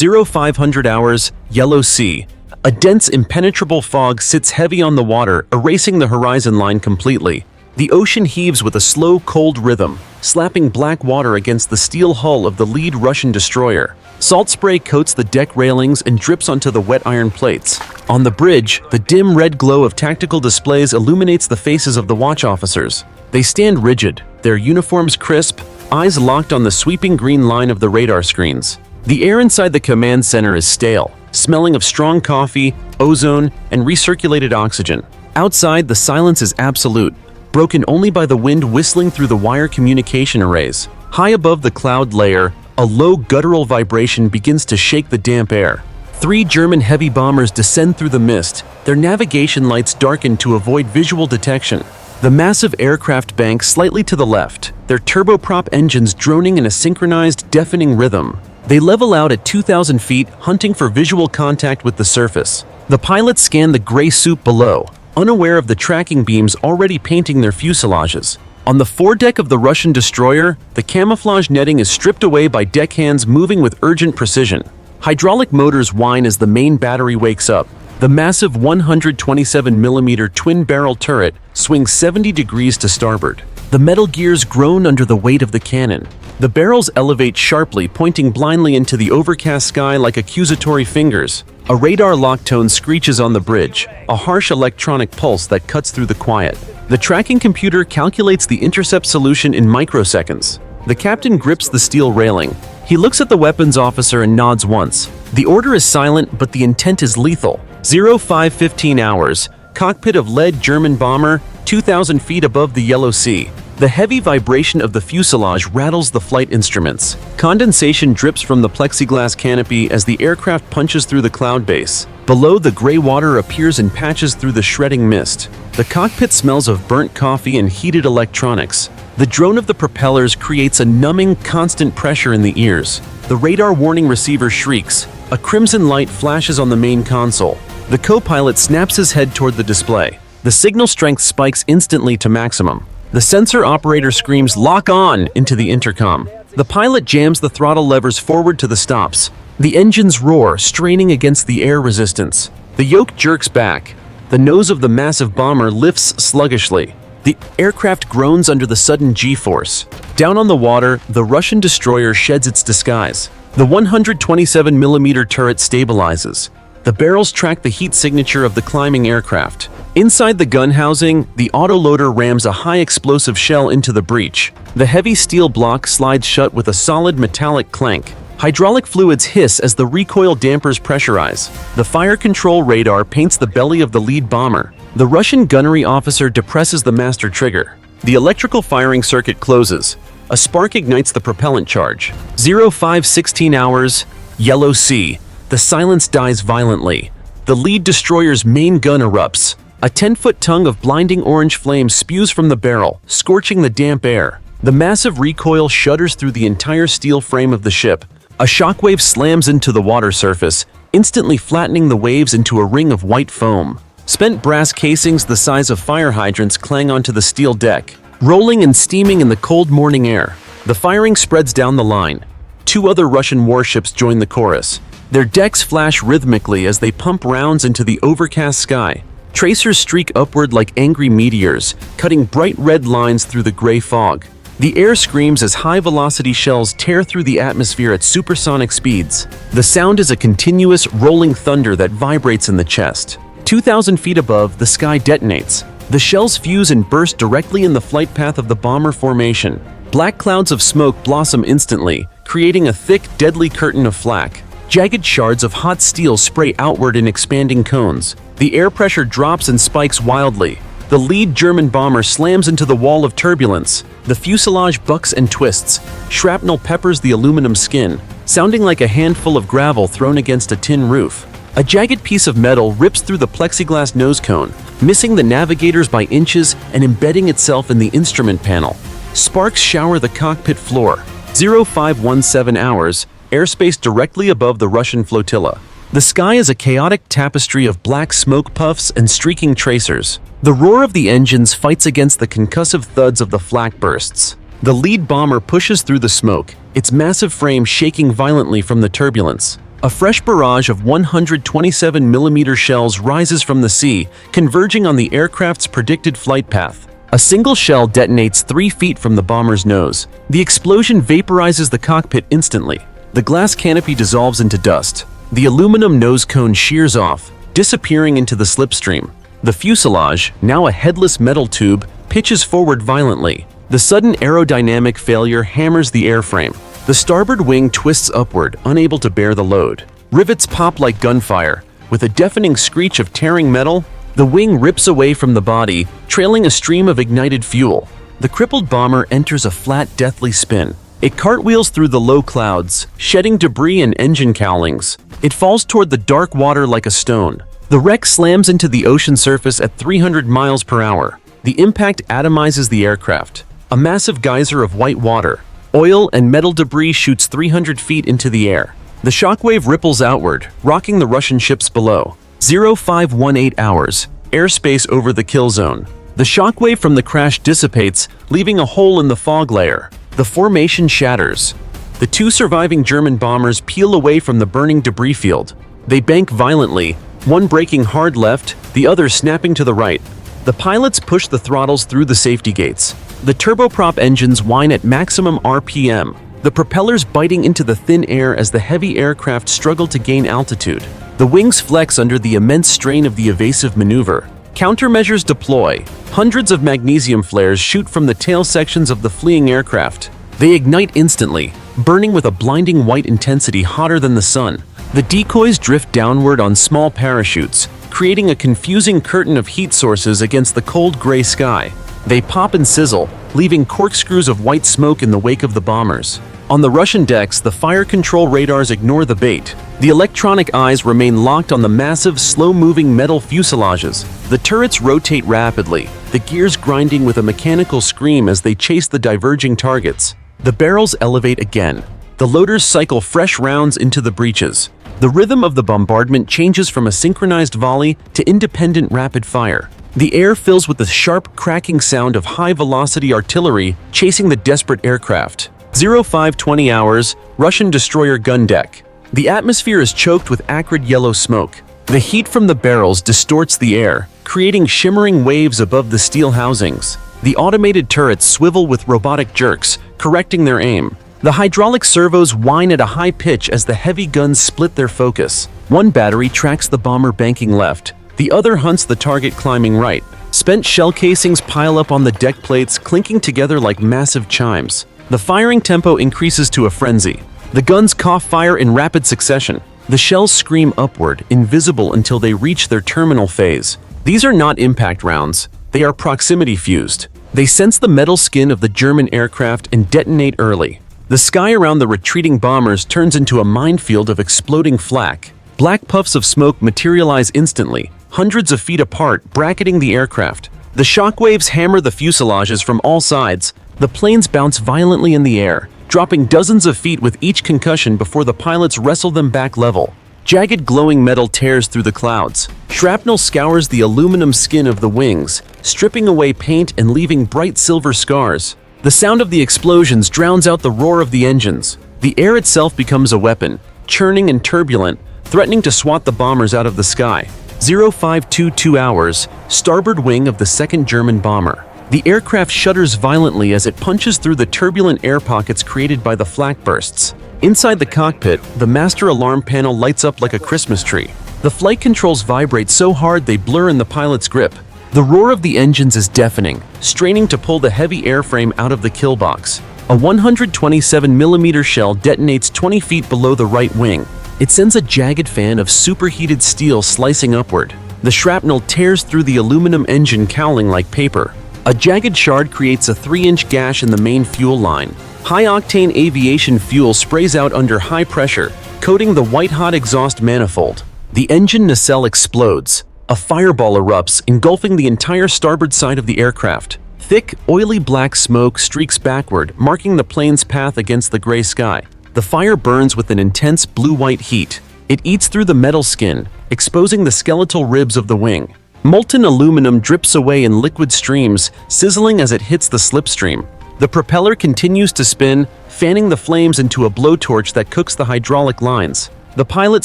0500 hours, Yellow Sea. A dense, impenetrable fog sits heavy on the water, erasing the horizon line completely. The ocean heaves with a slow, cold rhythm, slapping black water against the steel hull of the lead Russian destroyer. Salt spray coats the deck railings and drips onto the wet iron plates. On the bridge, the dim red glow of tactical displays illuminates the faces of the watch officers. They stand rigid, their uniforms crisp, eyes locked on the sweeping green line of the radar screens. The air inside the command center is stale, smelling of strong coffee, ozone, and recirculated oxygen. Outside, the silence is absolute, broken only by the wind whistling through the wire communication arrays. High above the cloud layer, a low guttural vibration begins to shake the damp air. 3 German heavy bombers descend through the mist, their navigation lights darken to avoid visual detection. The massive aircraft bank slightly to the left, their turboprop engines droning in a synchronized, deafening rhythm. They level out at 2,000 feet, hunting for visual contact with the surface. The pilots scan the gray soup below, unaware of the tracking beams already painting their fuselages. On the foredeck of the Russian destroyer, the camouflage netting is stripped away by deckhands moving with urgent precision. Hydraulic motors whine as the main battery wakes up. The massive 127mm twin-barrel turret swings 70 degrees to starboard. The metal gears groan under the weight of the cannon. The barrels elevate sharply, pointing blindly into the overcast sky like accusatory fingers. A radar lock tone screeches on the bridge, a harsh electronic pulse that cuts through the quiet. The tracking computer calculates the intercept solution in microseconds. The captain grips the steel railing. He looks at the weapons officer and nods once. The order is silent, but the intent is lethal. 0515 hours, cockpit of lead German bomber, 2,000 feet above the Yellow Sea. The heavy vibration of the fuselage rattles the flight instruments. Condensation drips from the plexiglass canopy as the aircraft punches through the cloud base. Below, the gray water appears in patches through the shredding mist. The cockpit smells of burnt coffee and heated electronics. The drone of the propellers creates a numbing, constant pressure in the ears. The radar warning receiver shrieks. A crimson light flashes on the main console. The co-pilot snaps his head toward the display. The signal strength spikes instantly to maximum. The sensor operator screams "Lock on" into the intercom. The pilot jams the throttle levers forward to the stops. The engines roar, straining against the air resistance. The yoke jerks back. The nose of the massive bomber lifts sluggishly. The aircraft groans under the sudden G-force. Down on the water, the Russian destroyer sheds its disguise. The 127mm turret stabilizes. The barrels track the heat signature of the climbing aircraft. Inside the gun housing, the autoloader rams a high-explosive shell into the breech. The heavy steel block slides shut with a solid metallic clank. Hydraulic fluids hiss as the recoil dampers pressurize. The fire control radar paints the belly of the lead bomber. The Russian gunnery officer depresses the master trigger. The electrical firing circuit closes. A spark ignites the propellant charge. 0516 hours, Yellow Sea. The silence dies violently. The lead destroyer's main gun erupts. A 10-foot tongue of blinding orange flame spews from the barrel, scorching the damp air. The massive recoil shudders through the entire steel frame of the ship. A shockwave slams into the water surface, instantly flattening the waves into a ring of white foam. Spent brass casings the size of fire hydrants clang onto the steel deck, rolling and steaming in the cold morning air. The firing spreads down the line. 2 other Russian warships join the chorus. Their decks flash rhythmically as they pump rounds into the overcast sky. Tracers streak upward like angry meteors, cutting bright red lines through the gray fog. The air screams as high-velocity shells tear through the atmosphere at supersonic speeds. The sound is a continuous, rolling thunder that vibrates in the chest. 2,000 feet above, the sky detonates. The shells fuse and burst directly in the flight path of the bomber formation. Black clouds of smoke blossom instantly, creating a thick, deadly curtain of flak. Jagged shards of hot steel spray outward in expanding cones. The air pressure drops and spikes wildly. The lead German bomber slams into the wall of turbulence. The fuselage bucks and twists. Shrapnel peppers the aluminum skin, sounding like a handful of gravel thrown against a tin roof. A jagged piece of metal rips through the plexiglass nose cone, missing the navigators by inches and embedding itself in the instrument panel. Sparks shower the cockpit floor. 0517 hours, airspace directly above the Russian flotilla. The sky is a chaotic tapestry of black smoke puffs and streaking tracers. The roar of the engines fights against the concussive thuds of the flak bursts. The lead bomber pushes through the smoke, its massive frame shaking violently from the turbulence. A fresh barrage of 127mm shells rises from the sea, converging on the aircraft's predicted flight path. A single shell detonates 3 feet from the bomber's nose. The explosion vaporizes the cockpit instantly. The glass canopy dissolves into dust. The aluminum nose cone shears off, disappearing into the slipstream. The fuselage, now a headless metal tube, pitches forward violently. The sudden aerodynamic failure hammers the airframe. The starboard wing twists upward, unable to bear the load. Rivets pop like gunfire. With a deafening screech of tearing metal, the wing rips away from the body, trailing a stream of ignited fuel. The crippled bomber enters a flat, deathly spin. It cartwheels through the low clouds, shedding debris and engine cowlings. It falls toward the dark water like a stone. The wreck slams into the ocean surface at 300 miles per hour. The impact atomizes the aircraft. A massive geyser of white water. Oil and metal debris shoots 300 feet into the air. The shockwave ripples outward, rocking the Russian ships below. 0518 hours. Airspace over the kill zone. The shockwave from the crash dissipates, leaving a hole in the fog layer. The formation shatters. The 2 surviving German bombers peel away from the burning debris field. They bank violently, one braking hard left, the other snapping to the right. The pilots push the throttles through the safety gates. The turboprop engines whine at maximum RPM, the propellers biting into the thin air as the heavy aircraft struggle to gain altitude. The wings flex under the immense strain of the evasive maneuver. Countermeasures deploy. Hundreds of magnesium flares shoot from the tail sections of the fleeing aircraft. They ignite instantly, burning with a blinding white intensity hotter than the sun. The decoys drift downward on small parachutes, creating a confusing curtain of heat sources against the cold gray sky. They pop and sizzle, leaving corkscrews of white smoke in the wake of the bombers. On the Russian decks, the fire control radars ignore the bait. The electronic eyes remain locked on the massive, slow-moving metal fuselages. The turrets rotate rapidly, the gears grinding with a mechanical scream as they chase the diverging targets. The barrels elevate again. The loaders cycle fresh rounds into the breaches. The rhythm of the bombardment changes from a synchronized volley to independent rapid fire. The air fills with the sharp, cracking sound of high-velocity artillery chasing the desperate aircraft. 0520 hours, Russian destroyer gun deck. The atmosphere is choked with acrid yellow smoke. The heat from the barrels distorts the air, creating shimmering waves above the steel housings. The automated turrets swivel with robotic jerks, correcting their aim. The hydraulic servos whine at a high pitch as the heavy guns split their focus. One battery tracks the bomber banking left. The other hunts the target climbing right. Spent shell casings pile up on the deck plates, clinking together like massive chimes. The firing tempo increases to a frenzy. The guns cough fire in rapid succession. The shells scream upward, invisible until they reach their terminal phase. These are not impact rounds. They are proximity fused. They sense the metal skin of the German aircraft and detonate early. The sky around the retreating bombers turns into a minefield of exploding flak. Black puffs of smoke materialize instantly, hundreds of feet apart, bracketing the aircraft. The shockwaves hammer the fuselages from all sides. The planes bounce violently in the air, dropping dozens of feet with each concussion before the pilots wrestle them back level. Jagged glowing metal tears through the clouds. Shrapnel scours the aluminum skin of the wings, stripping away paint and leaving bright silver scars. The sound of the explosions drowns out the roar of the engines. The air itself becomes a weapon, churning and turbulent, threatening to swat the bombers out of the sky. 0522 hours, starboard wing of the second German bomber. The aircraft shudders violently as it punches through the turbulent air pockets created by the flak bursts. Inside the cockpit, the master alarm panel lights up like a Christmas tree. The flight controls vibrate so hard they blur in the pilot's grip. The roar of the engines is deafening, straining to pull the heavy airframe out of the kill box. A 127mm shell detonates 20 feet below the right wing. It sends a jagged fan of superheated steel slicing upward. The shrapnel tears through the aluminum engine cowling like paper. A jagged shard creates a 3-inch gash in the main fuel line. High-octane aviation fuel sprays out under high pressure, coating the white-hot exhaust manifold. The engine nacelle explodes. A fireball erupts, engulfing the entire starboard side of the aircraft. Thick, oily black smoke streaks backward, marking the plane's path against the gray sky. The fire burns with an intense blue-white heat. It eats through the metal skin, exposing the skeletal ribs of the wing. Molten aluminum drips away in liquid streams, sizzling as it hits the slipstream. The propeller continues to spin, fanning the flames into a blowtorch that cooks the hydraulic lines. The pilot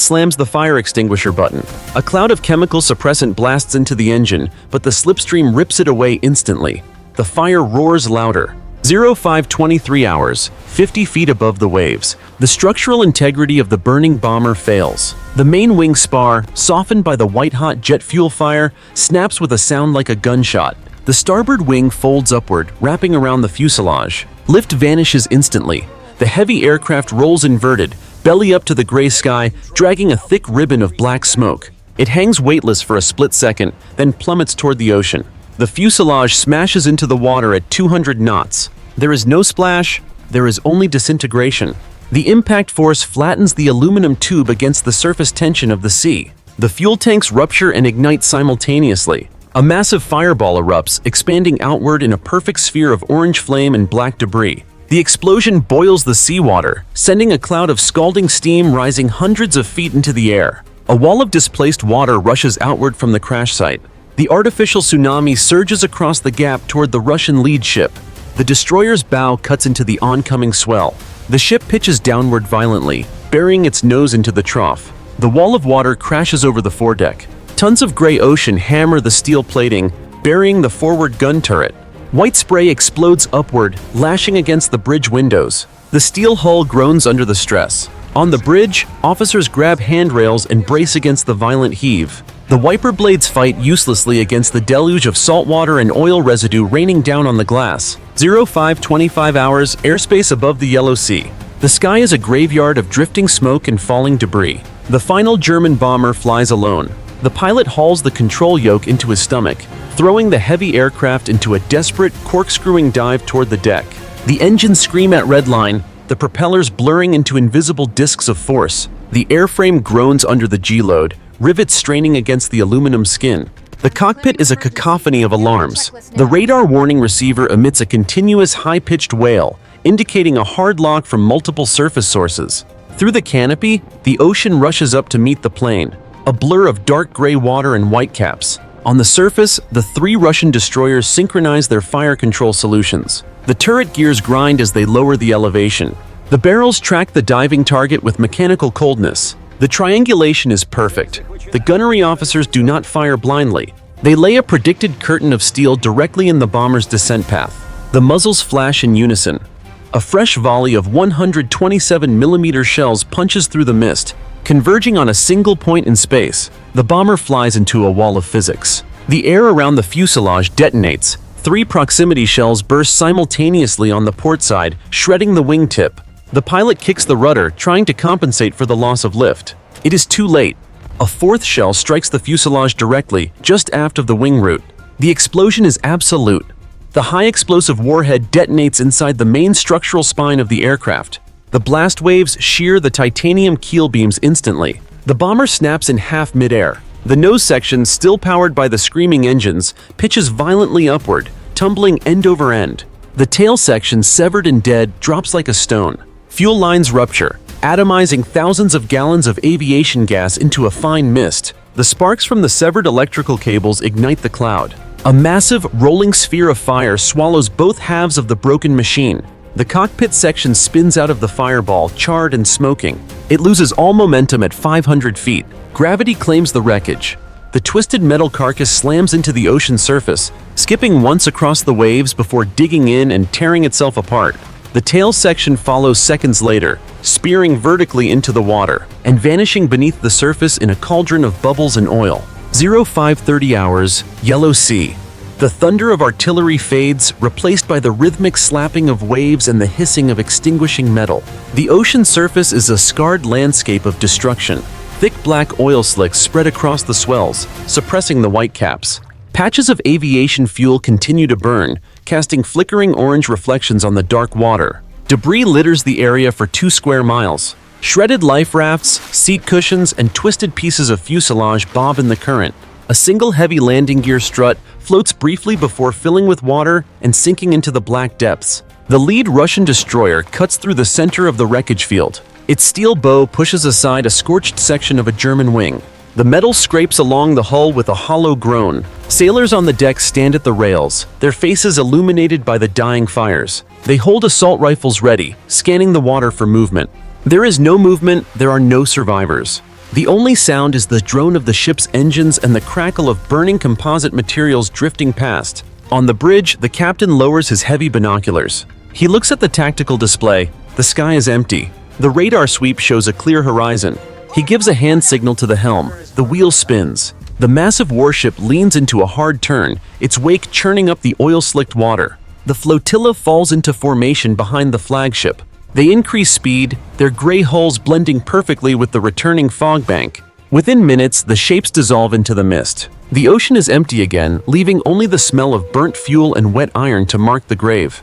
slams the fire extinguisher button. A cloud of chemical suppressant blasts into the engine, but the slipstream rips it away instantly. The fire roars louder. 0523 hours, 50 feet above the waves. The structural integrity of the burning bomber fails. The main wing spar, softened by the white-hot jet fuel fire, snaps with a sound like a gunshot. The starboard wing folds upward, wrapping around the fuselage. Lift vanishes instantly. The heavy aircraft rolls inverted, belly up to the gray sky, dragging a thick ribbon of black smoke. It hangs weightless for a split second, then plummets toward the ocean. The fuselage smashes into the water at 200 knots. There is no splash, there is only disintegration. The impact force flattens the aluminum tube against the surface tension of the sea. The fuel tanks rupture and ignite simultaneously. A massive fireball erupts, expanding outward in a perfect sphere of orange flame and black debris. The explosion boils the seawater, sending a cloud of scalding steam rising hundreds of feet into the air. A wall of displaced water rushes outward from the crash site. The artificial tsunami surges across the gap toward the Russian lead ship. The destroyer's bow cuts into the oncoming swell. The ship pitches downward violently, burying its nose into the trough. The wall of water crashes over the foredeck. Tons of gray ocean hammer the steel plating, burying the forward gun turret. White spray explodes upward, lashing against the bridge windows. The steel hull groans under the stress. On the bridge, officers grab handrails and brace against the violent heave. The wiper blades fight uselessly against the deluge of salt water and oil residue raining down on the glass. 0525 hours, airspace above the Yellow Sea. The sky is a graveyard of drifting smoke and falling debris. The final German bomber flies alone. The pilot hauls the control yoke into his stomach, throwing the heavy aircraft into a desperate, corkscrewing dive toward the deck. The engines scream at redline, the propellers blurring into invisible discs of force. The airframe groans under the G-load, rivets straining against the aluminum skin. The cockpit is a cacophony of alarms. The radar warning receiver emits a continuous high-pitched wail, indicating a hard lock from multiple surface sources. Through the canopy, the ocean rushes up to meet the plane, a blur of dark gray water and whitecaps. On the surface, the three Russian destroyers synchronize their fire control solutions. The turret gears grind as they lower the elevation. The barrels track the diving target with mechanical coldness. The triangulation is perfect. The gunnery officers do not fire blindly. They lay a predicted curtain of steel directly in the bomber's descent path. The muzzles flash in unison. A fresh volley of 127mm shells punches through the mist, converging on a single point in space. The bomber flies into a wall of physics. The air around the fuselage detonates. 3 proximity shells burst simultaneously on the port side, shredding the wingtip. The pilot kicks the rudder, trying to compensate for the loss of lift. It is too late. A 4th shell strikes the fuselage directly, just aft of the wing root. The explosion is absolute. The high-explosive warhead detonates inside the main structural spine of the aircraft. The blast waves shear the titanium keel beams instantly. The bomber snaps in half midair. The nose section, still powered by the screaming engines, pitches violently upward, tumbling end over end. The tail section, severed and dead, drops like a stone. Fuel lines rupture, atomizing thousands of gallons of aviation gas into a fine mist. The sparks from the severed electrical cables ignite the cloud. A massive, rolling sphere of fire swallows both halves of the broken machine. The cockpit section spins out of the fireball, charred and smoking. It loses all momentum at 500 feet. Gravity claims the wreckage. The twisted metal carcass slams into the ocean surface, skipping once across the waves before digging in and tearing itself apart. The tail section follows seconds later, spearing vertically into the water and vanishing beneath the surface in a cauldron of bubbles and oil. 0530 hours, Yellow Sea. The thunder of artillery fades, replaced by the rhythmic slapping of waves and the hissing of extinguishing metal. The ocean surface is a scarred landscape of destruction. Thick black oil slicks spread across the swells, suppressing the whitecaps. Patches of aviation fuel continue to burn, casting flickering orange reflections on the dark water. Debris litters the area for 2 square miles. Shredded life rafts, seat cushions, and twisted pieces of fuselage bob in the current. A single heavy landing gear strut floats briefly before filling with water and sinking into the black depths. The lead Russian destroyer cuts through the center of the wreckage field. Its steel bow pushes aside a scorched section of a German wing. The metal scrapes along the hull with a hollow groan. Sailors on the deck stand at the rails, their faces illuminated by the dying fires. They hold assault rifles ready, scanning the water for movement. There is no movement, there are no survivors. The only sound is the drone of the ship's engines and the crackle of burning composite materials drifting past. On the bridge, the captain lowers his heavy binoculars. He looks at the tactical display. The sky is empty. The radar sweep shows a clear horizon. He gives a hand signal to the helm. The wheel spins. The massive warship leans into a hard turn, its wake churning up the oil-slicked water. The flotilla falls into formation behind the flagship. They increase speed, their gray hulls blending perfectly with the returning fog bank. Within minutes, the shapes dissolve into the mist. The ocean is empty again, leaving only the smell of burnt fuel and wet iron to mark the grave.